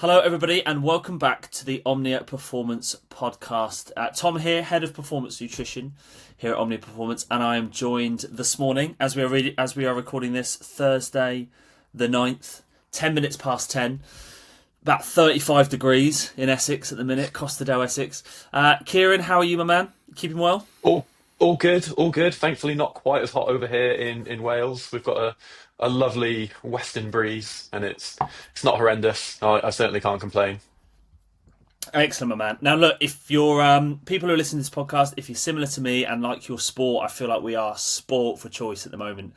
Hello, everybody, and welcome back to the Omnia Performance Podcast. Tom here, Head of Performance Nutrition here at Omnia Performance, and I am joined this morning, as we are recording this, Thursday the 9th, 10 minutes past 10, about 35 degrees in Essex at the minute, Costa del Essex. Kieran, how are you, my man? Keeping well? All good, all good. Thankfully, not quite as hot over here in Wales. We've got a lovely western breeze, and it's not horrendous. I certainly can't complain. Excellent, my man. Now, look, if you're people who are listening to this podcast, if you're similar to me and like your sport, I feel like we are sport for choice at the moment.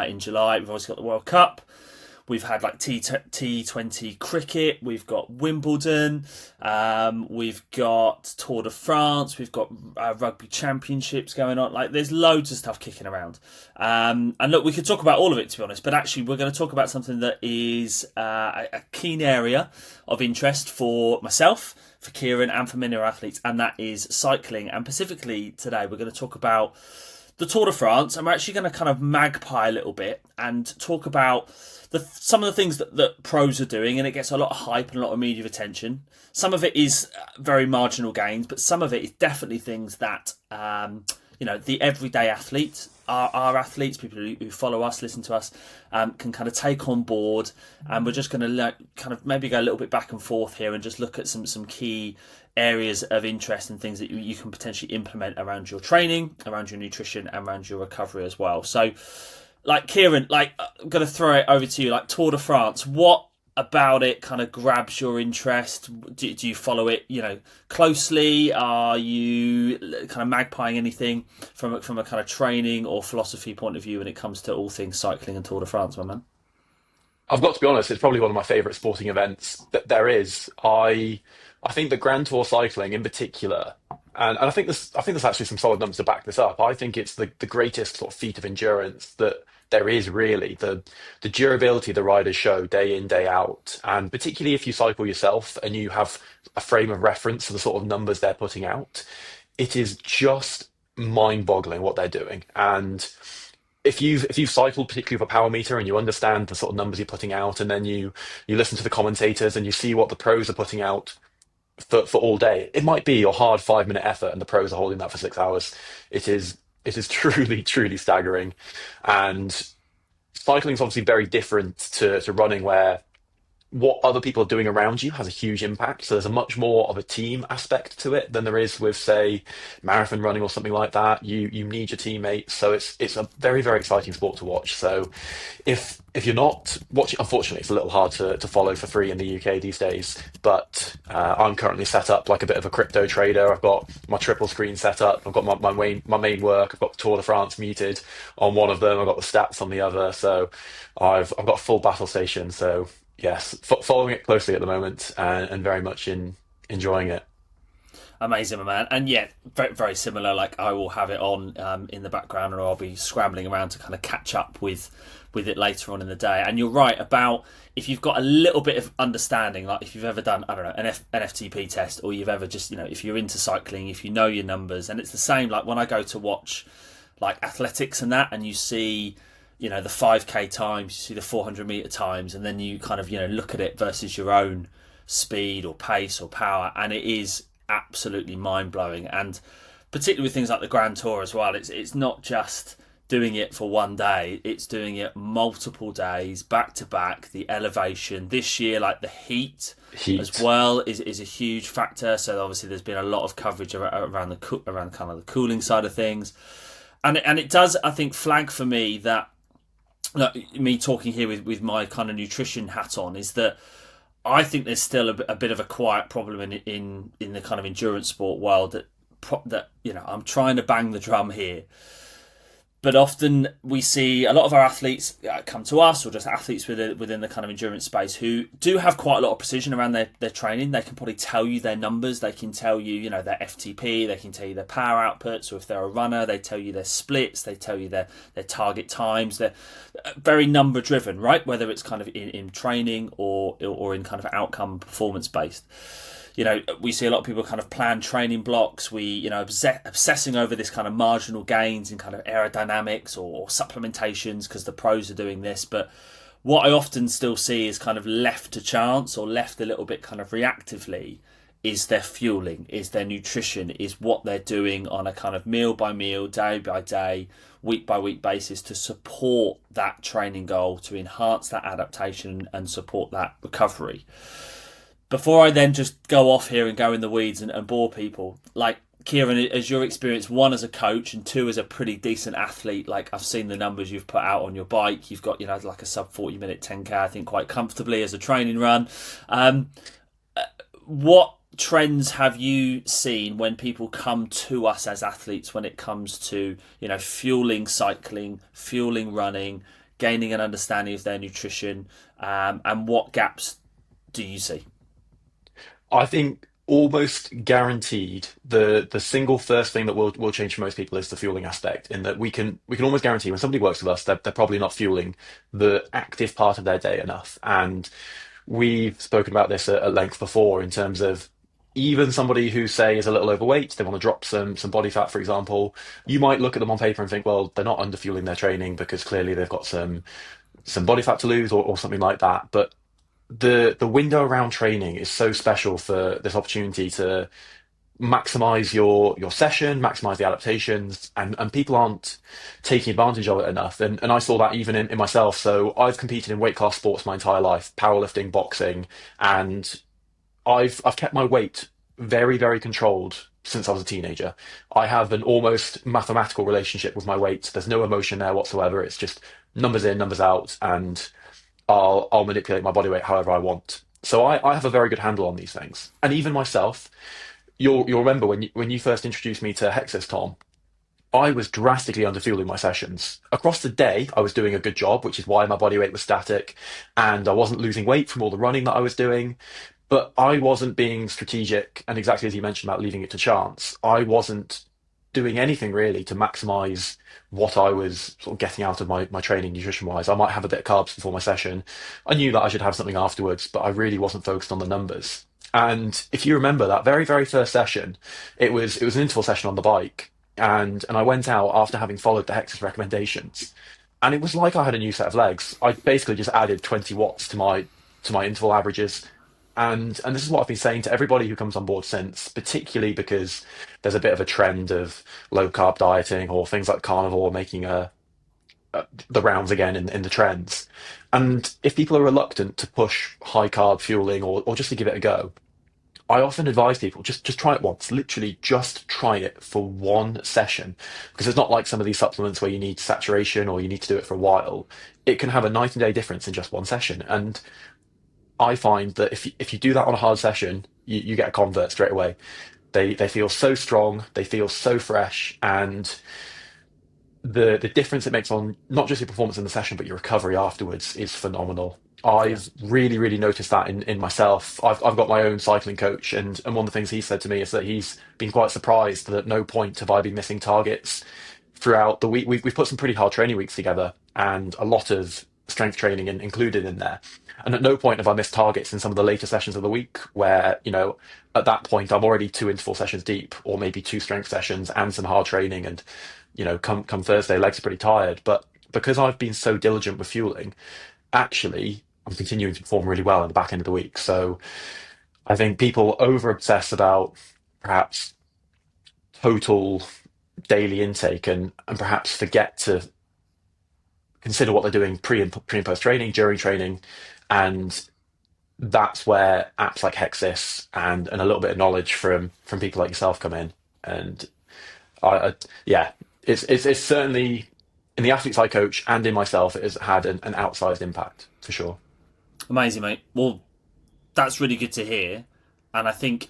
In July, we've obviously got the World Cup. We've had like T20 cricket. We've got Wimbledon. We've got Tour de France. We've got rugby championships going on. Like, there's loads of stuff kicking around. And look, we could talk about all of it, to be honest. But actually, we're going to talk about something that is a keen area of interest for myself, for Kieran, and for many of our athletes, and that is cycling. And specifically today, we're going to talk about the Tour de France, and we're actually going to kind of magpie a little bit and talk about some of the things that pros are doing, and it gets a lot of hype and a lot of media attention. Some of it is very marginal gains, but some of it is definitely things that the everyday athlete, our athletes, people who follow us, listen to us, can kind of take on board. And we're just going to kind of maybe go a little bit back and forth here and just look at some key areas of interest and things that you can potentially implement around your training, around your nutrition, and around your recovery as well. So, like, Kieran, I'm going to throw it over to you. Like, Tour de France, what about it kind of grabs your interest? Do you follow it, closely? Are you kind of magpieing anything from a kind of training or philosophy point of view when it comes to all things cycling and Tour de France, my man? I've got to be honest, it's probably one of my favourite sporting events that there is. I think the Grand Tour cycling in particular, and I think there's actually some solid numbers to back this up. I think it's the greatest sort of feat of endurance that there is really. The durability the riders show day in, day out, and particularly if you cycle yourself and you have a frame of reference for the sort of numbers they're putting out, it is just mind-boggling what they're doing. And if you've cycled particularly with a power meter and you understand the sort of numbers you're putting out, and then you listen to the commentators and you see what the pros are putting out for all day, it might be your hard 5 minute effort, and the pros are holding that for 6 hours. It is truly staggering, and cycling is obviously very different to running, where what other people are doing around you has a huge impact. So there's a much more of a team aspect to it than there is with, say, marathon running or something like that. You need your teammates, so it's a very exciting sport to watch. So if you're not watching, unfortunately, it's a little hard to follow for free in the UK these days. But I'm currently set up like a bit of a crypto trader. I've got my triple screen set up. I've got my main work. I've got Tour de France muted on one of them. I've got the stats on the other. So I've got a full battle station. So yes, following it closely at the moment, and very much enjoying it. Amazing, my man. And yeah, very similar. Like, I will have it on in the background, and I'll be scrambling around to kind of catch up with it later on in the day. And you're right about, if you've got a little bit of understanding, like if you've ever done, I don't know, an FTP test, or you've ever just, if you're into cycling, if you know your numbers. And it's the same, like when I go to watch like athletics and that, and you see, the 5K times, you see the 400 meter times, and then you kind of, look at it versus your own speed or pace or power, and it is absolutely mind-blowing. And particularly with things like the Grand Tour as well, it's not just doing it for one day, it's doing it multiple days back to back. The elevation this year, like the heat as Heat. well, is a huge factor. So obviously there's been a lot of coverage around around kind of the cooling side of things, and it does, I think, flag for me that, look, me talking here with my kind of nutrition hat on, is that I think there's still a bit of a quiet problem in the kind of endurance sport world, that I'm trying to bang the drum here, but often we see a lot of our athletes come to us, or just athletes within the kind of endurance space, who do have quite a lot of precision around their training. They can probably tell you their numbers. They can tell you, their FTP. They can tell you their power outputs. Or if they're a runner, they tell you their splits. They tell you their target times. They're very number driven, right? Whether it's kind of in training or in kind of outcome performance based. We see a lot of people kind of plan training blocks. We, obsessing over this kind of marginal gains in kind of aerodynamics or supplementations because the pros are doing this. But what I often still see is kind of left to chance or left a little bit kind of reactively is their fueling, is their nutrition, is what they're doing on a kind of meal by meal, day by day, week by week basis to support that training goal, to enhance that adaptation and support that recovery. Before I then just go off here and go in the weeds and bore people, like Kieran, as your experience, one as a coach and two as a pretty decent athlete, like I've seen the numbers you've put out on your bike. You've got, like a sub 40-minute 10K, I think, quite comfortably as a training run. What trends have you seen when people come to us as athletes when it comes to, fueling cycling, fueling running, gaining an understanding of their nutrition, and what gaps do you see? I think almost guaranteed the single first thing that will change for most people is the fueling aspect. In that we can almost guarantee when somebody works with us, they're probably not fueling the active part of their day enough. And we've spoken about this at length before in terms of even somebody who say is a little overweight, they want to drop some body fat, for example. You might look at them on paper and think, well, they're not underfueling their training because clearly they've got some body fat to lose or something like that. But the window around training is so special for this opportunity to maximize your session, maximize the adaptations, and people aren't taking advantage of it enough. And I saw that even in myself. So I've competed in weight class sports my entire life, powerlifting, boxing, and I've kept my weight very, very controlled since I was a teenager. I have an almost mathematical relationship with my weight. There's no emotion there whatsoever. It's just numbers in, numbers out, and I'll manipulate my body weight however I want. So I have a very good handle on these things. And even myself, you'll remember when you first introduced me to Hexus, Tom, I was drastically underfueling my sessions. Across the day, I was doing a good job, which is why my body weight was static, and I wasn't losing weight from all the running that I was doing. But I wasn't being strategic, and exactly as you mentioned about leaving it to chance, I wasn't doing anything really to maximize what I was sort of getting out of my training nutrition wise. I might have a bit of carbs before my session. I knew that I should have something afterwards, but I really wasn't focused on the numbers. And if you remember that very, very first session, it was an interval session on the bike. And I went out after having followed the Hex's recommendations. And it was like I had a new set of legs. I basically just added 20 watts to my interval averages. And this is what I've been saying to everybody who comes on board since, particularly because there's a bit of a trend of low carb dieting or things like carnivore making the rounds again in the trends. And if people are reluctant to push high carb fueling or just to give it a go, I often advise people just try it once, literally just try it for one session, because it's not like some of these supplements where you need saturation or you need to do it for a while. It can have a night and day difference in just one session. And I find that if you do that on a hard session, you get a convert straight away. They feel so strong, they feel so fresh, and the difference it makes on not just your performance in the session but your recovery afterwards is phenomenal. Yeah. I've really noticed that in myself. I've got my own cycling coach, and one of the things he said to me is that he's been quite surprised that at no point have I been missing targets throughout the week. We've put some pretty hard training weeks together and a lot of strength training included in there. And at no point have I missed targets in some of the later sessions of the week where, at that point I'm already two interval sessions deep or maybe two strength sessions and some hard training. And, come Thursday, legs are pretty tired. But because I've been so diligent with fueling, actually I'm continuing to perform really well in the back end of the week. So I think people over obsess about perhaps total daily intake and perhaps forget to consider what they're doing pre and post training, during training, and that's where apps like Hexis and a little bit of knowledge from people like yourself come in. And yeah, it's certainly in the athletes I coach and in myself, it has had an outsized impact for sure. Amazing, mate. Well, that's really good to hear. And I think,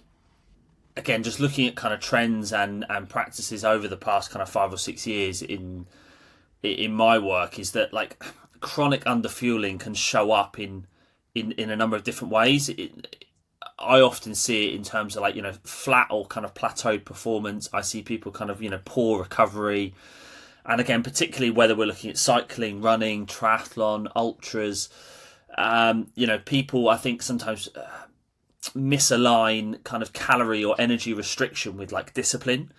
again, just looking at kind of trends and practices over the past kind of 5 or 6 years in my work is that like chronic underfueling can show up in a number of different ways. I often see it in terms of like, flat or kind of plateaued performance. I see people kind of, poor recovery. And again, particularly whether we're looking at cycling, running, triathlon, ultras, people I think sometimes misalign kind of calorie or energy restriction with like discipline,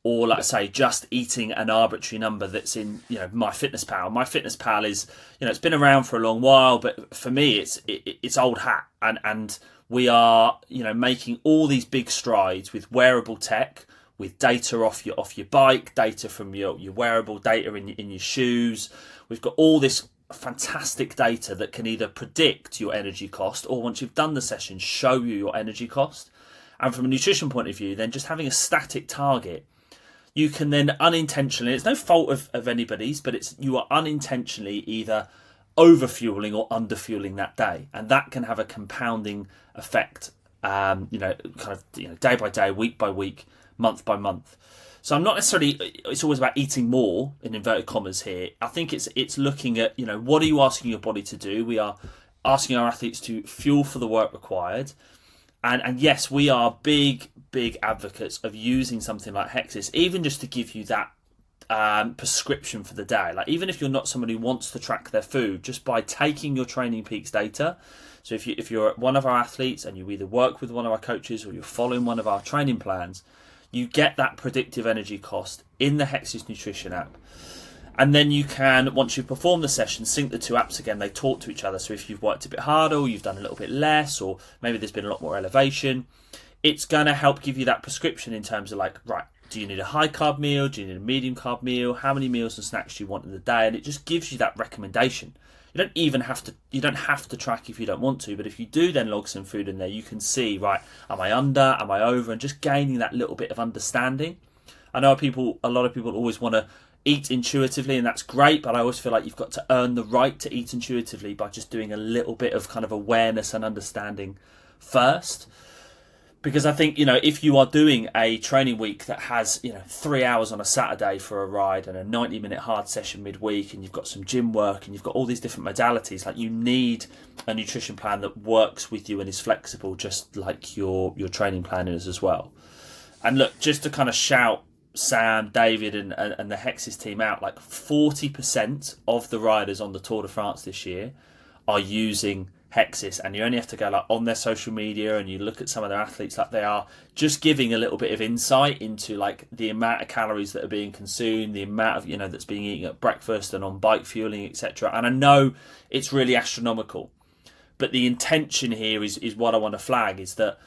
or like I say, just eating an arbitrary number that's in, MyFitnessPal. MyFitnessPal is, it's been around for a long while, but for me, it's old hat, and we are, making all these big strides with wearable tech, with data off your bike, data from your wearable data in your shoes. We've got all this fantastic data that can either predict your energy cost, or once you've done the session, show you your energy cost. And from a nutrition point of view, then just having a static target, you can then unintentionally, it's no fault of anybody's, but you are unintentionally either over fueling or under fueling that day, and that can have a compounding effect. Day by day, week by week, month by month. So I'm not necessarily, it's always about eating more in inverted commas here. I think it's looking at, what are you asking your body to do? We are asking our athletes to fuel for the work required. And yes, we are big advocates of using something like Hexis, even just to give you that prescription for the day. Like, even if you're not somebody who wants to track their food, just by taking your Training Peaks data. So if you're one of our athletes and you either work with one of our coaches or you're following one of our training plans, you get that predictive energy cost in the Hexis Nutrition app. And then you can, once you've performed the session, sync the two apps again. They talk to each other. So if you've worked a bit harder, or you've done a little bit less, or maybe there's been a lot more elevation, it's going to help give you that prescription in terms of like, right, do you need a high carb meal? Do you need a medium carb meal? How many meals and snacks do you want in the day? And it just gives you that recommendation. You don't have to track if you don't want to, but if you do then log some food in there, you can see, right, am I under, am I over, and just gaining that little bit of understanding. I know a lot of people always want to eat intuitively, and that's great, but I always feel like you've got to earn the right to eat intuitively by just doing a little bit of kind of awareness and understanding first. Because I think, if you are doing a training week that has, 3 hours on a Saturday for a ride and a 90-minute hard session midweek, and you've got some gym work and you've got all these different modalities, like, you need a nutrition plan that works with you and is flexible, just like your training plan is as well. And look, just to kind of shout Sam, David and the Hexis team out, like 40% of the riders on the Tour de France this year are using Hexis, and you only have to go like on their social media and you look at some of their athletes, like they are just giving a little bit of insight into like the amount of calories that are being consumed, the amount of that's being eaten at breakfast and on bike fueling, etc. And I know it's really astronomical, but the intention here is what I want to flag, is that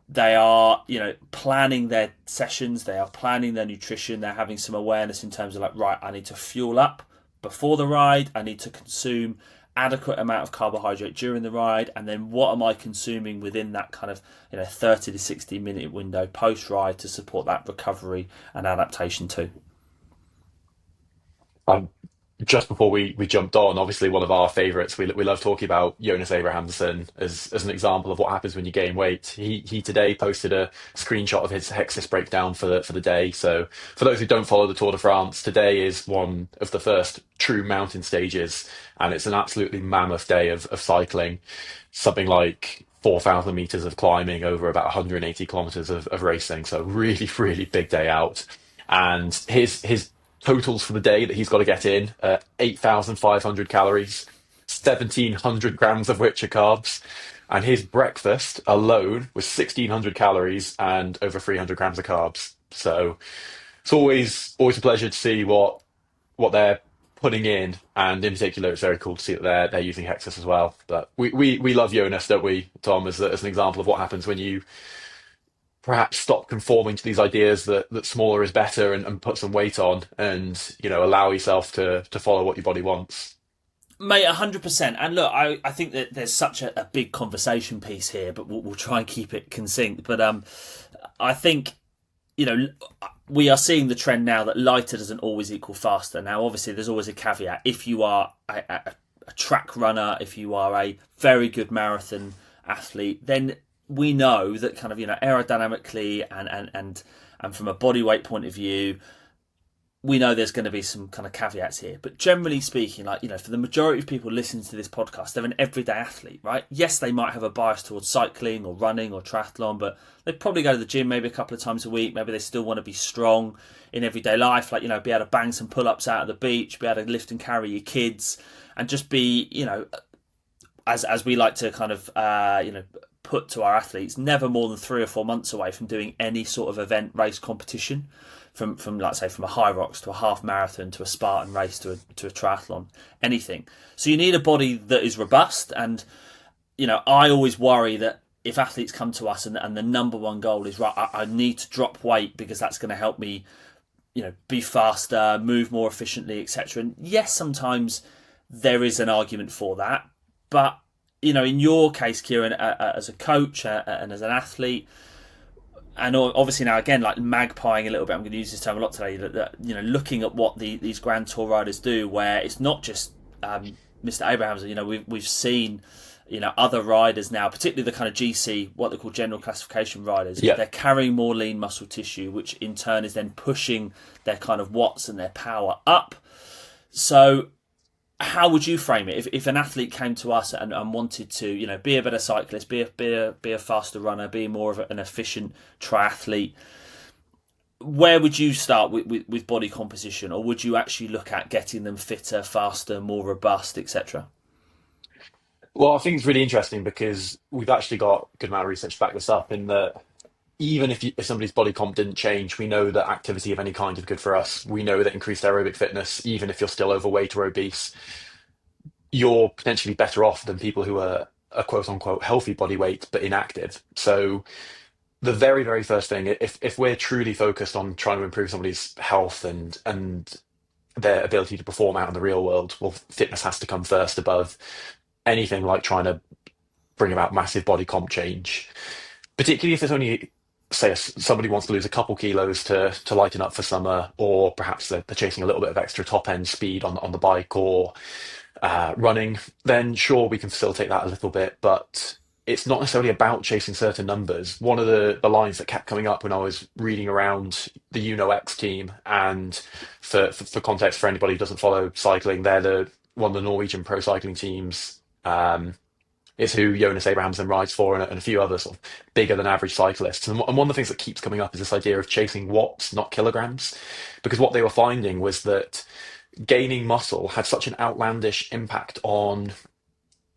they are, planning their sessions, they are planning their nutrition, they're having some awareness in terms of like, right, I need to fuel up before the ride, I need to consume adequate amount of carbohydrate during the ride, and then what am I consuming within that kind of 30 to 60 minute window post ride to support that recovery and adaptation too. Just before we jumped on, obviously one of our favourites, we love talking about Jonas Abrahamsson as an example of what happens when you gain weight. He today posted a screenshot of his Hexis breakdown for the day. So for those who don't follow the Tour de France, today is one of the first true mountain stages, and it's an absolutely mammoth day of cycling, something like 4,000 meters of climbing over about 180 kilometers of racing. So really, really big day out. And his totals for the day that he's got to get in, 8,500 calories, 1,700 grams of which are carbs. And his breakfast alone was 1,600 calories and over 300 grams of carbs. So it's always a pleasure to see what they're putting in. And in particular, it's very cool to see that they're using Hexis as well. But we love Jonas, don't we, Tom, as an example of what happens when you perhaps stop conforming to these ideas that smaller is better, and put some weight on, and allow yourself to follow what your body wants. Mate, 100%. And look, I think that there's such a big conversation piece here, but we'll try and keep it succinct. But I think we are seeing the trend now that lighter doesn't always equal faster. Now, obviously, there's always a caveat. If you are a track runner, if you are a very good marathon athlete, then we know that kind of aerodynamically and from a body weight point of view, we know there's going to be some kind of caveats here. But generally speaking, for the majority of people listening to this podcast, they're an everyday athlete, right? Yes, they might have a bias towards cycling or running or triathlon, but they probably go to the gym maybe a couple of times a week. Maybe they still want to be strong in everyday life, be able to bang some pull-ups out at the beach, be able to lift and carry your kids, and just be, as we like to kind of, put to our athletes never more than 3 or 4 months away from doing any sort of event race competition, from like say from a high rocks to a half marathon to a Spartan race to a triathlon, anything. So you need a body that is robust. And I always worry that if athletes come to us and the number one goal is, right, I need to drop weight because that's going to help me, be faster, move more efficiently, etc. And yes, sometimes there is an argument for that, but in your case, Kieran, as a coach and as an athlete, and obviously now again, like magpieing a little bit, I'm going to use this term a lot today. That looking at what these Grand Tour riders do, where it's not just Mr. Abrahams. We've seen other riders now, particularly the kind of GC, what they call general classification riders. Yeah. They're carrying more lean muscle tissue, which in turn is then pushing their kind of watts and their power up. So how would you frame it if an athlete came to us and wanted to be a better cyclist, be a faster runner, be more of an efficient triathlete? Where would you start with body composition, or would you actually look at getting them fitter, faster, more robust, etc.? Well, I think it's really interesting because we've actually got a good amount of research to back this up in that even if somebody's body comp didn't change, we know that activity of any kind is good for us. We know that increased aerobic fitness, even if you're still overweight or obese, you're potentially better off than people who are a quote unquote healthy body weight but inactive. So the very, very first thing, if we're truly focused on trying to improve somebody's health and their ability to perform out in the real world, well, fitness has to come first above anything like trying to bring about massive body comp change, particularly if there's only, say, somebody wants to lose a couple kilos to lighten up for summer, or perhaps they're chasing a little bit of extra top end speed on the bike or running, then sure, we can facilitate that a little bit, but it's not necessarily about chasing certain numbers. One of the lines that kept coming up when I was reading around the X team, and for context, for anybody who doesn't follow cycling, they're one of the Norwegian pro cycling teams. Is who Jonas Abrahamsen rides for, and a few other sort of bigger than average cyclists. And one of the things that keeps coming up is this idea of chasing watts, not kilograms, because what they were finding was that gaining muscle had such an outlandish impact on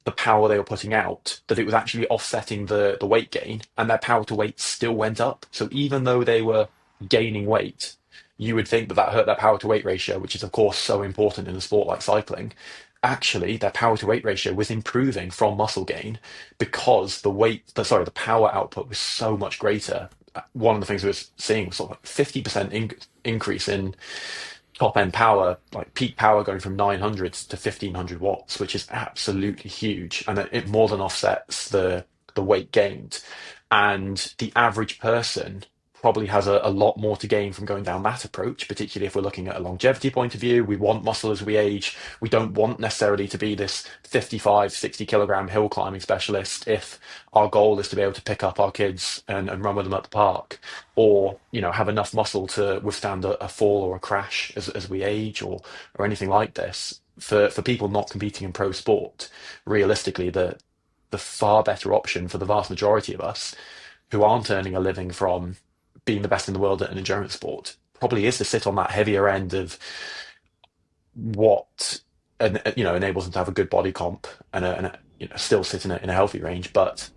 the power they were putting out that it was actually offsetting the weight gain, and their power to weight still went up. So even though they were gaining weight, you would think that that hurt their power to weight ratio, which is of course so important in a sport like cycling. Actually, their power to weight ratio was improving from muscle gain because the power output was so much greater. One of the things we were seeing was sort of like 50% increase in top end power, like peak power going from 900 to 1500 watts, which is absolutely huge. And it more than offsets the weight gained. And the average person probably has a lot more to gain from going down that approach, particularly if we're looking at a longevity point of view. We want muscle as we age. We don't want necessarily to be this 55, 60 kilogram hill climbing specialist if our goal is to be able to pick up our kids and run with them at the park, or have enough muscle to withstand a fall or a crash as we age, or anything like this. For people not competing in pro sport, realistically, the far better option for the vast majority of us who aren't earning a living from being the best in the world at an endurance sport probably is to sit on that heavier end of what enables them to have a good body comp and still sit in a healthy range. But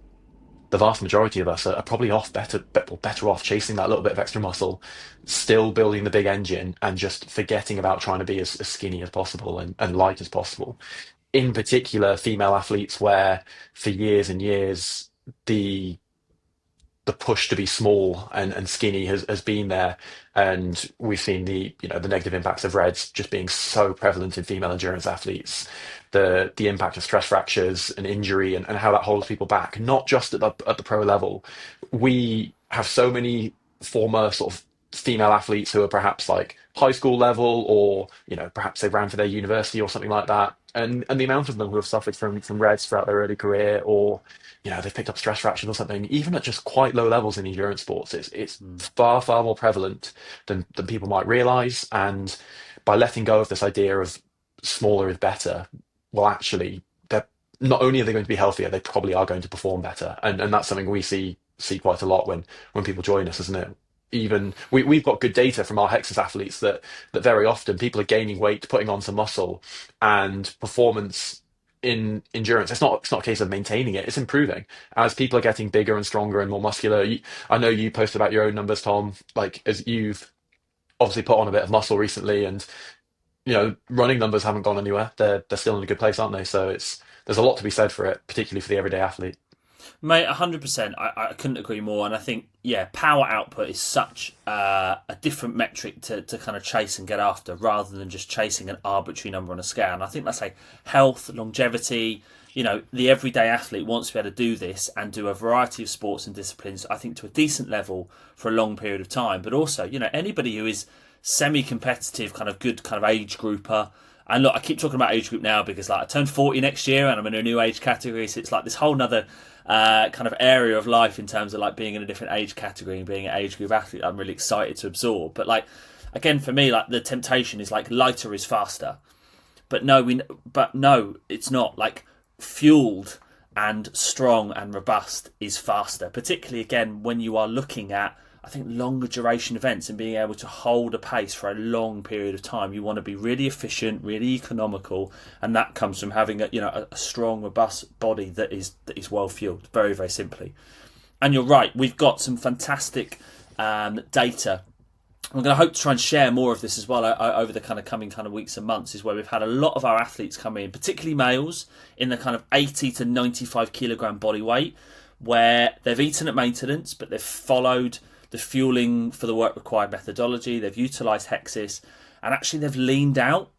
the vast majority of us are probably better off chasing that little bit of extra muscle, still building the big engine, and just forgetting about trying to be as skinny as possible and light as possible. In particular, female athletes, where for years and years the push to be small and skinny has been there, and we've seen the negative impacts of RED just being so prevalent in female endurance athletes, the impact of stress fractures and injury, and how that holds people back, not just at the pro level. We have so many former sort of female athletes who are perhaps like high school level, or perhaps they ran for their university or something like that, and the amount of them who have suffered from REDs throughout their early career, or they've picked up stress fractures or something, even at just quite low levels in endurance sports. It's far, far more prevalent than people might realize. And by letting go of this idea of smaller is better, well, actually, they're not only are they going to be healthier, they probably are going to perform better. And that's something we see quite a lot when people join us, isn't it? Even we've got good data from our Hexas athletes that very often people are gaining weight, putting on some muscle, and performance in endurance. It's not a case of maintaining it, it's improving. As people are getting bigger and stronger and more muscular, I know you posted about your own numbers, Tom, like as you've obviously put on a bit of muscle recently, and running numbers haven't gone anywhere. They're still in a good place, aren't they? So there's a lot to be said for it, particularly for the everyday athlete. Mate, 100%. I couldn't agree more. And I think, yeah, power output is such a different metric to kind of chase and get after rather than just chasing an arbitrary number on a scale. And I think that's like health, longevity. The everyday athlete wants to be able to do this and do a variety of sports and disciplines, I think, to a decent level for a long period of time. But also, anybody who is semi-competitive, kind of good kind of age grouper. And look, I keep talking about age group now because like I turned 40 next year and I'm in a new age category. So it's like this whole nother kind of area of life in terms of like being in a different age category and being an age group athlete. I'm really excited to absorb. But like, again, for me, like the temptation is like lighter is faster. But no, it's not. Like fueled and strong and robust is faster. Particularly again when you are looking at, I think, longer duration events and being able to hold a pace for a long period of time. You want to be really efficient, really economical, and that comes from having a strong, robust body that is well fueled. Very, very simply. And you're right. We've got some fantastic data. I'm going to hope to try and share more of this as well over the kind of coming kind of weeks and months. Is where we've had a lot of our athletes come in, particularly males, in the kind of 80 to 95 kilogram body weight, where they've eaten at maintenance, but they've followed the fueling for the work required methodology. They've utilised Hexis, and actually they've leaned out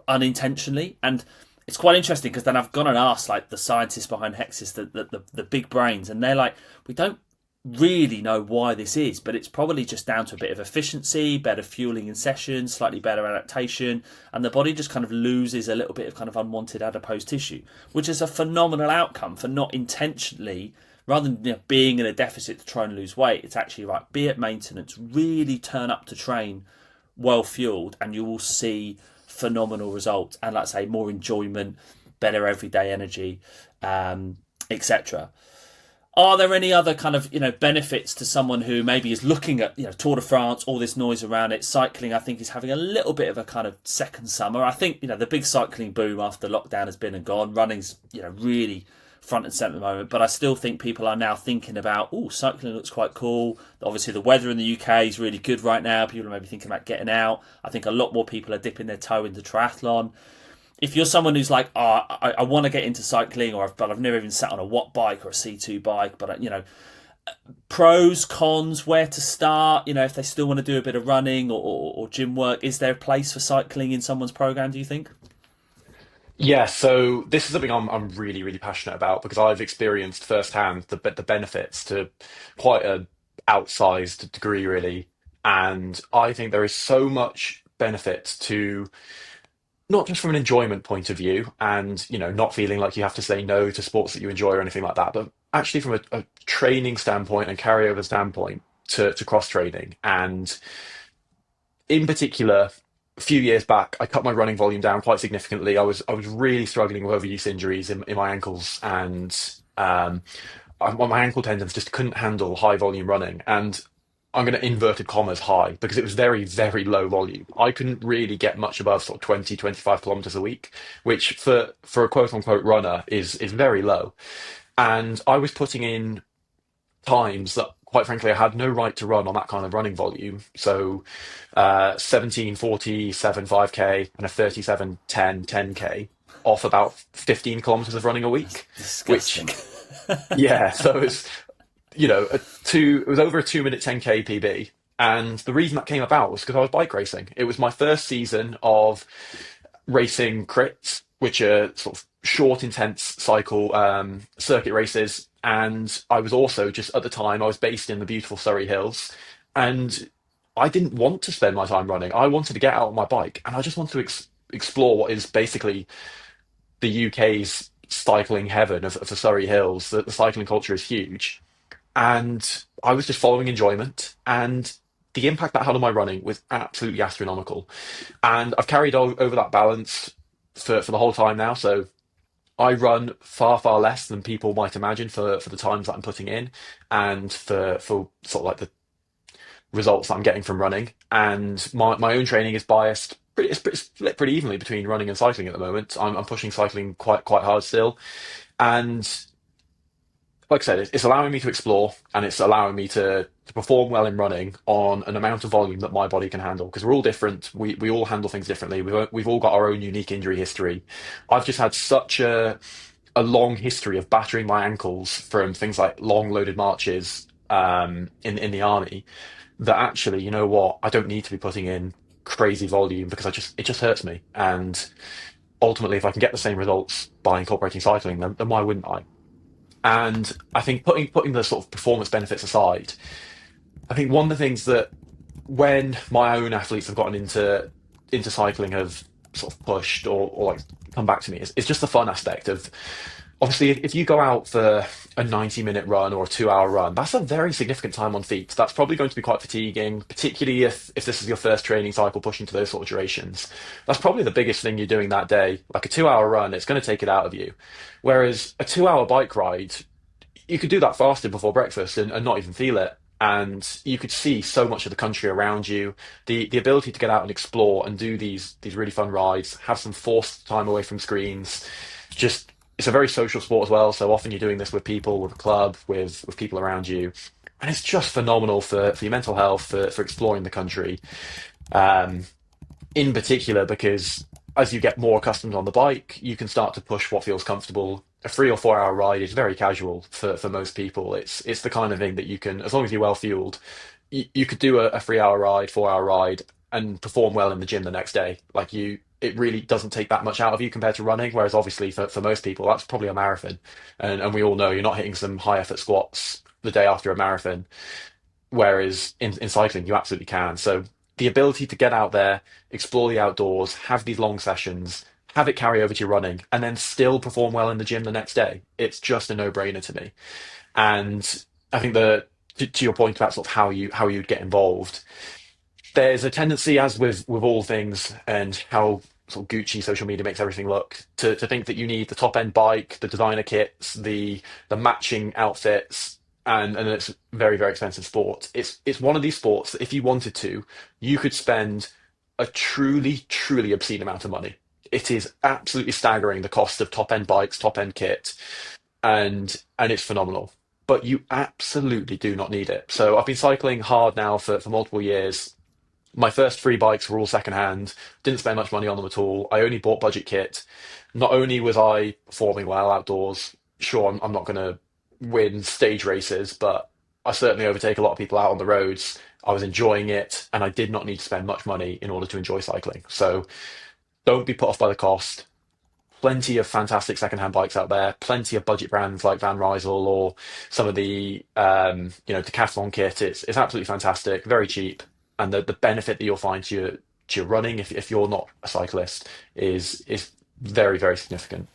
unintentionally. And it's quite interesting because then I've gone and asked like the scientists behind Hexis, the big brains, and they're like, we don't really know why this is, but it's probably just down to a bit of efficiency, better fueling in session, slightly better adaptation, and the body just kind of loses a little bit of kind of unwanted adipose tissue, which is a phenomenal outcome for not intentionally. Rather than being in a deficit to try and lose weight, it's actually right. Be at maintenance, really turn up to train well fueled, and you will see phenomenal results. And let's say more enjoyment, better everyday energy, etc. Are there any other kind of benefits to someone who maybe is looking at Tour de France, all this noise around it? Cycling, I think, is having a little bit of a kind of second summer. I think the big cycling boom after lockdown has been and gone. Running's really front and centre at the moment, but I still think people are now thinking about, cycling looks quite cool. Obviously the weather in the UK is really good right now. People are maybe thinking about getting out. I think a lot more people are dipping their toe into triathlon. If you're someone who's like, I want to get into cycling, but I've never even sat on a Watt bike or a C2 bike, but pros, cons, where to start, if they still want to do a bit of running or gym work, is there a place for cycling in someone's program, do you think? Yeah, so this is something I'm really really passionate about because I've experienced firsthand the benefits to quite a outsized degree, really, and I think there is so much benefit to not just from an enjoyment point of view, and not feeling like you have to say no to sports that you enjoy or anything like that, but actually from a training standpoint and carryover standpoint to cross training, and in particular, a few years back, I cut my running volume down quite significantly. I was really struggling with overuse injuries in my ankles, and my ankle tendons just couldn't handle high volume running. And I'm going to inverted commas high because it was very, very low volume. I couldn't really get much above sort of 20, 25 kilometers a week, which for a quote unquote runner is very low. And I was putting in times that, quite frankly, I had no right to run on that kind of running volume. So 17:47 5K and a 37:10 10K off about 15 kilometers of running a week, Disgusting. which, yeah, so it's, it was over a 2 minute 10K PB. And the reason that came about was because I was bike racing. It was my first season of racing crits, which are sort of short, intense cycle circuit races. And I was also just at the time I was based in the beautiful Surrey Hills, and I didn't want to spend my time running. I wanted to get out on my bike, and I just wanted to explore what is basically the UK's cycling heaven of the Surrey Hills. The cycling culture is huge, and I was just following enjoyment, and the impact that had on my running was absolutely astronomical. And I've carried over that balance for the whole time now. So I run far, far less than people might imagine for the times that I'm putting in and for sort of like the results that I'm getting from running. And my own training is biased it's split pretty evenly between running and cycling at the moment. I'm pushing cycling quite hard still, and like I said, it's allowing me to explore and it's allowing me to perform well in running on an amount of volume that my body can handle. Because we're all different. We all handle things differently. We've all got our own unique injury history. I've just had such a long history of battering my ankles from things like long loaded marches in the army that actually, you know what, I don't need to be putting in crazy volume because it just hurts me. And ultimately, if I can get the same results by incorporating cycling, then why wouldn't I? And I think putting the sort of performance benefits aside, I think one of the things that when my own athletes have gotten into cycling have sort of pushed or like come back to me is just the fun aspect of obviously if you go out for a 90-minute run or a 2 hour run, that's a very significant time on feet. That's probably going to be quite fatiguing, particularly if this is your first training cycle pushing to those sort of durations. That's probably the biggest thing you're doing that day. Like a 2 hour run, it's going to take it out of you. Whereas a 2 hour bike ride, you could do that fasted before breakfast and not even feel it. And you could see so much of the country around you. The ability to get out and explore and do these really fun rides, have some forced time away from screens. Just it's a very social sport as well. So often you're doing this with people, with a club, with people around you. And it's just phenomenal for your mental health, for exploring the country. Um, in particular because as you get more accustomed on the bike, you can start to push what feels comfortable. A 3 or 4 hour ride is very casual for most people. It's the kind of thing that you can, as long as you're well fueled, you could do a 3 hour ride, 4 hour ride, and perform well in the gym the next day. Like it really doesn't take that much out of you compared to running. Whereas obviously for most people, that's probably a marathon, and we all know you're not hitting some high effort squats the day after a marathon. Whereas in cycling, you absolutely can. So the ability to get out there, explore the outdoors, have these long sessions, have it carry over to your running, and then still perform well in the gym the next day, it's just a no-brainer to me. And I think to your point about sort of how you'd get involved, there's a tendency, as with all things, and how sort of Gucci social media makes everything look, to think that you need the top end bike, the designer kits, the matching outfits, and it's a very, very expensive sport. It's one of these sports that if you wanted to, you could spend a truly, truly obscene amount of money. It is absolutely staggering the cost of top end bikes, top end kit, and it's phenomenal. But you absolutely do not need it. So I've been cycling hard now for multiple years. My first three bikes were all secondhand, didn't spend much money on them at all. I only bought budget kit. Not only was I performing well outdoors, sure, I'm not going to win stage races, but I certainly overtake a lot of people out on the roads. I was enjoying it, and I did not need to spend much money in order to enjoy cycling. So don't be put off by the cost. Plenty of fantastic secondhand bikes out there. Plenty of budget brands like Van Rysel or some of the Decathlon kit. It's absolutely fantastic, very cheap, and the benefit that you'll find to your running if you're not a cyclist is very, very significant.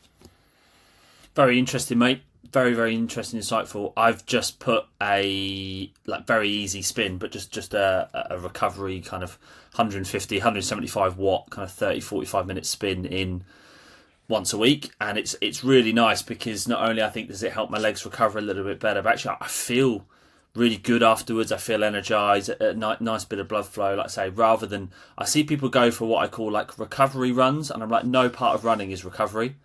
Very interesting, mate. Very, very interesting, insightful. I've just put a very easy spin, but just a recovery kind of 150, 175 watt kind of 30, 45 minute spin in once a week, and it's really nice because not only I think does it help my legs recover a little bit better, but actually I feel really good afterwards. I feel energized, a nice bit of blood flow, like I say, rather than I see people go for what I call like recovery runs, and I'm like, no part of running is recovery.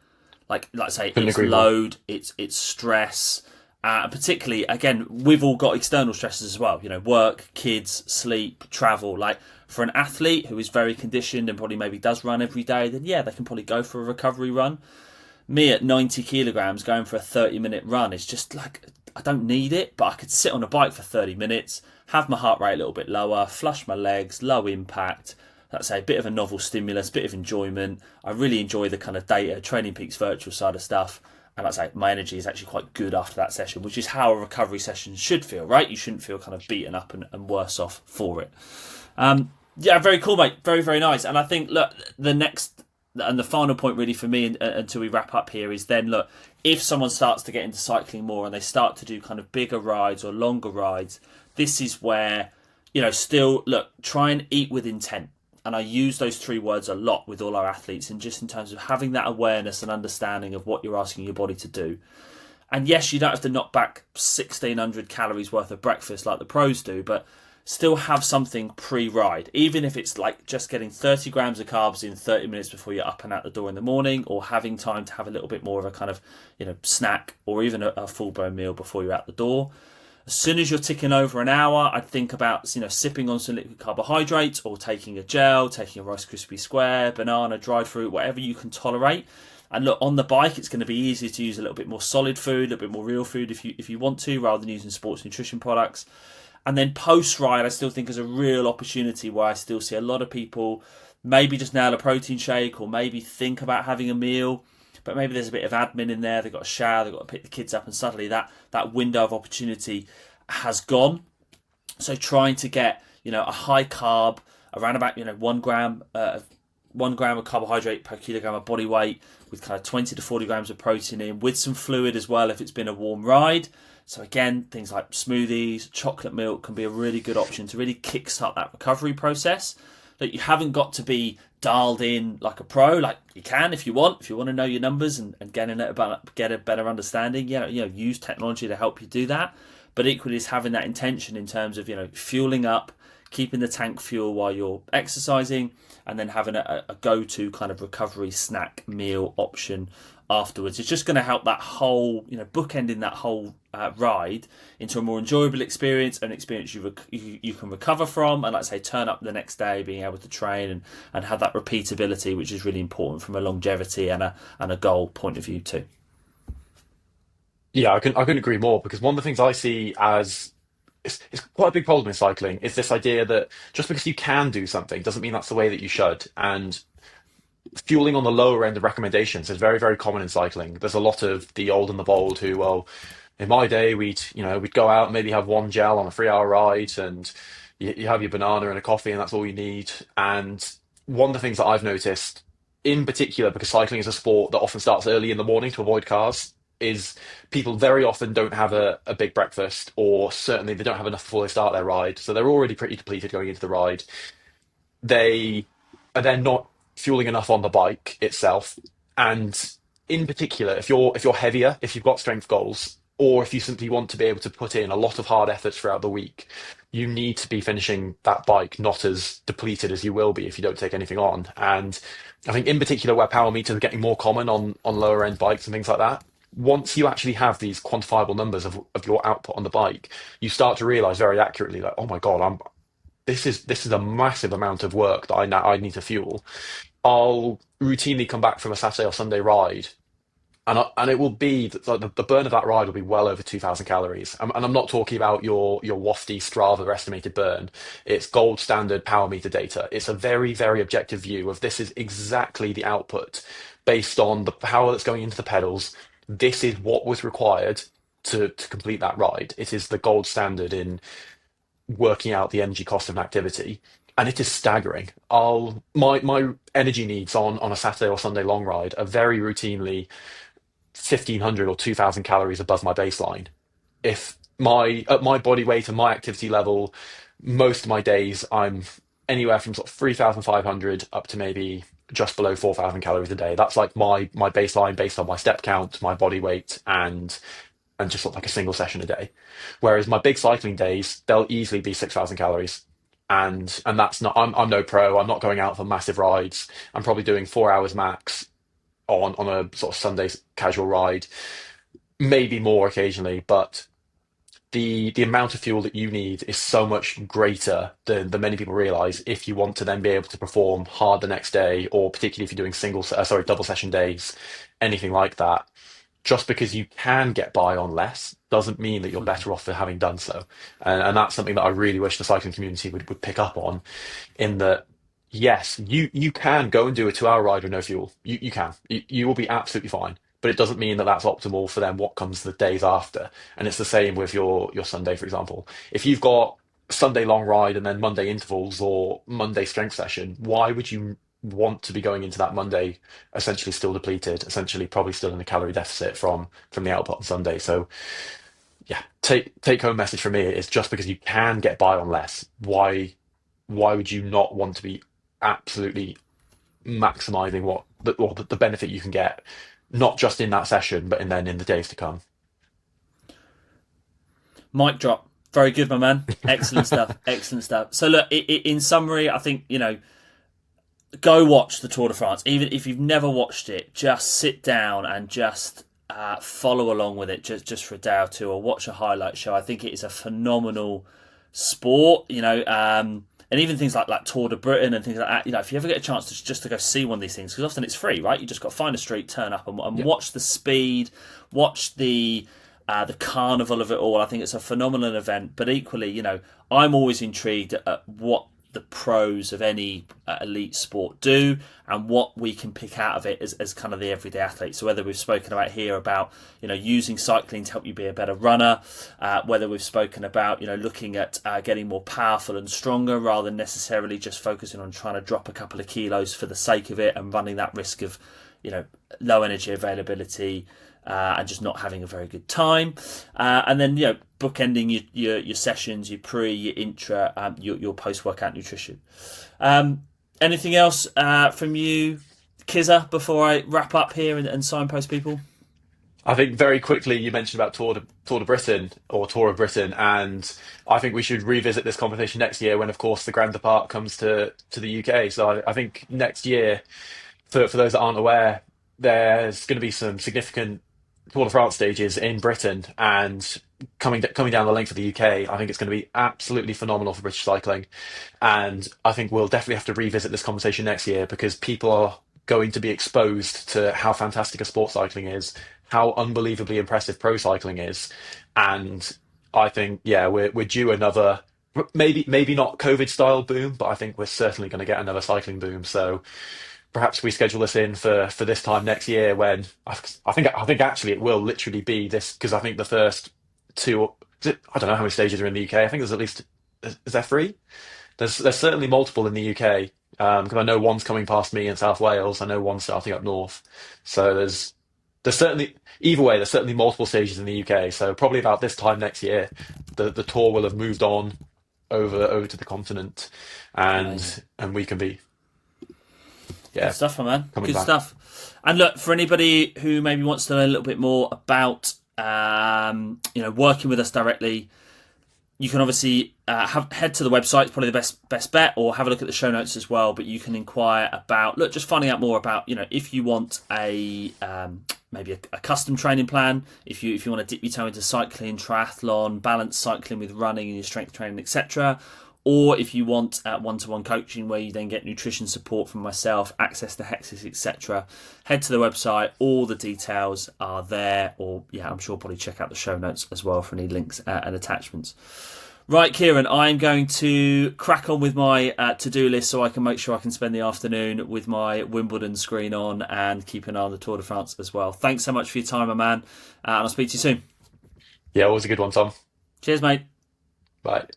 Like I say, Couldn't it's agree more. load, it's stress, particularly again we've all got external stresses as well. You know, work, kids, sleep, travel. Like for an athlete who is very conditioned and probably maybe does run every day, then yeah, they can probably go for a recovery run. Me at 90 kilograms going for a 30-minute run is just like I don't need it, but I could sit on a bike for 30 minutes, have my heart rate a little bit lower, flush my legs, low impact. Let's say a bit of a novel stimulus, bit of enjoyment. I really enjoy the kind of data, Training Peaks virtual side of stuff. And like I say, my energy is actually quite good after that session, which is how a recovery session should feel, right? You shouldn't feel kind of beaten up and worse off for it. Yeah, very cool, mate. Very, very nice. And I think, look, the next and the final point really for me until we wrap up here is then, look, if someone starts to get into cycling more and they start to do kind of bigger rides or longer rides, this is where, still, look, try and eat with intent. And I use those three words a lot with all our athletes, and just in terms of having that awareness and understanding of what you're asking your body to do. And yes, you don't have to knock back 1,600 calories worth of breakfast like the pros do, but still have something pre-ride, even if it's like just getting 30 grams of carbs in 30 minutes before you're up and out the door in the morning, or having time to have a little bit more of a kind of, snack, or even a full-blown meal before you're out the door. As soon as you're ticking over an hour, I'd think about, sipping on some liquid carbohydrates, or taking a gel, taking a Rice Krispie Square, banana, dried fruit, whatever you can tolerate. And look, on the bike, it's going to be easier to use a little bit more solid food, a little bit more real food if you want to, rather than using sports nutrition products. And then post-ride, I still think is a real opportunity where I still see a lot of people maybe just nail a protein shake, or maybe think about having a meal, but maybe there's a bit of admin in there. They've got to shower, they've got to pick the kids up, and suddenly that window of opportunity has gone. So trying to get, a high carb, around about, 1 gram of carbohydrate per kilogram of body weight, with kind of 20 to 40 grams of protein in, with some fluid as well if it's been a warm ride. So again, things like smoothies, chocolate milk can be a really good option to really kickstart that recovery process. That you haven't got to be dialed in like a pro. Like, you can if you want to know your numbers and get a better understanding. Use technology to help you do that. But equally, is having that intention in terms of, fueling up, keeping the tank fuel while you're exercising, and then having a go-to kind of recovery snack meal option afterwards. It's just going to help that whole, bookending that whole ride into a more enjoyable experience, an experience you can recover from, and, like I say, turn up the next day being able to train and have that repeatability, which is really important from a longevity and a goal point of view too. Yeah, I couldn't agree more, because one of the things I see as it's quite a big problem in cycling is this idea that just because you can do something doesn't mean that's the way that you should. And fueling on the lower end of recommendations is very, very common in cycling. There's a lot of the old and the bold who, well, in my day, we'd go out and maybe have one gel on a 3 hour ride, and you have your banana and a coffee, and that's all you need. And one of the things that I've noticed, in particular, because cycling is a sport that often starts early in the morning to avoid cars, is people very often don't have a big breakfast, or certainly they don't have enough before they start their ride. So they're already pretty depleted going into the ride. They are then not fueling enough on the bike itself. And in particular, if you're heavier, if you've got strength goals, or if you simply want to be able to put in a lot of hard efforts throughout the week, you need to be finishing that bike not as depleted as you will be if you don't take anything on. And I think in particular, where power meters are getting more common on lower end bikes and things like that, once you actually have these quantifiable numbers of your output on the bike, you start to realize very accurately, like, oh my God, this is a massive amount of work that I need to fuel. I'll routinely come back from a Saturday or Sunday ride, and it will be like the burn of that ride will be well over 2,000 calories. And I'm not talking about your wafty Strava estimated burn. It's gold standard power meter data. It's a very, very objective view of this is exactly the output based on the power that's going into the pedals. This is what was required to complete that ride. It is the gold standard in working out the energy cost of an activity, and it is staggering. My energy needs on a Saturday or Sunday long ride are very routinely 1,500 or 2,000 calories above my baseline. If my at my body weight and my activity level, most of my days I'm anywhere from sort of 3,500 up to maybe just below 4,000 calories a day. That's like my baseline based on my step count, my body weight, and just sort of like a single session a day. Whereas my big cycling days, they'll easily be 6,000 calories. And that's not, I'm no pro. I'm not going out for massive rides. I'm probably doing 4 hours max on a sort of Sunday casual ride, maybe more occasionally, but the amount of fuel that you need is so much greater than many people realize if you want to then be able to perform hard the next day, or particularly if you're doing double session days, anything like that. Just because you can get by on less doesn't mean that you're better off for having done so. And that's something that I really wish the cycling community would pick up on, in that, yes, you can go and do a 2 hour ride with no fuel. You can. You will be absolutely fine. But it doesn't mean that that's optimal for then what comes the days after. And it's the same with your Sunday, for example. If you've got Sunday long ride and then Monday intervals or Monday strength session, why would you want to be going into that Monday essentially still depleted, essentially probably still in a calorie deficit from the output on Sunday? So yeah, take home message from me is, just because you can get by on less, why would you not want to be absolutely maximizing the benefit you can get, not just in that session, but in the days to come? Mic drop. Very good, my man. Excellent stuff. Excellent stuff. So look, in summary, I think, go watch the Tour de France. Even if you've never watched it, just sit down and just follow along with it just for a day or two, or watch a highlight show. I think it is a phenomenal sport, and even things like Tour de Britain and things like that. If you ever get a chance to go see one of these things, because often it's free, right? You just got to find a street, turn up, and Yeah. watch the speed, watch the carnival of it all. I think it's a phenomenal event, but equally, I'm always intrigued at what the pros of any elite sport do and what we can pick out of it as kind of the everyday athlete. So whether we've spoken about here about using cycling to help you be a better runner, whether we've spoken about looking at getting more powerful and stronger rather than necessarily just focusing on trying to drop a couple of kilos for the sake of it and running that risk of low energy availability, and just not having a very good time, and then bookending your sessions, your pre, your intra, your post workout nutrition. Anything else from you, Kizza, before I wrap up here and signpost people? I think very quickly you mentioned about Tour de Britain or Tour of Britain, and I think we should revisit this conversation next year when, of course, the Grand Depart comes to the UK. So I think next year, for those that aren't aware, there's going to be some significant Tour de France stages in Britain, and coming down the length of the UK, I think it's going to be absolutely phenomenal for British cycling, and I think we'll definitely have to revisit this conversation next year because people are going to be exposed to how fantastic a sport cycling is, how unbelievably impressive pro cycling is, and I think we're due another maybe not COVID style boom, but I think we're certainly going to get another cycling boom. So perhaps we schedule this in for this time next year when I think actually it will literally be this because I think the first two I don't know how many stages are in the UK. I think there's at least is there three? There's certainly multiple in the UK because I know one's coming past me in South Wales. I know one's starting up north. So there's certainly either way there's certainly multiple stages in the UK. So probably about this time next year, the tour will have moved on over to the continent, Amazing. and we can be Good yeah stuff, my man. coming Good back. stuff. And look, for anybody who maybe wants to know a little bit more about, working with us directly, you can obviously head to the website. It's probably the best bet, or have a look at the show notes as well. But you can inquire about just finding out more about if you want a maybe a custom training plan, if you want to dip your toe into cycling, triathlon, balance cycling with running and your strength training, etc. Or if you want one-to-one coaching where you then get nutrition support from myself, access to Hexes, etc., head to the website. All the details are there. Or, I'm sure probably check out the show notes as well for any links and attachments. Right, Kieran, I'm going to crack on with my to-do list so I can make sure I can spend the afternoon with my Wimbledon screen on and keep an eye on the Tour de France as well. Thanks so much for your time, my man, and I'll speak to you soon. Yeah, always a good one, Tom. Cheers, mate. Bye.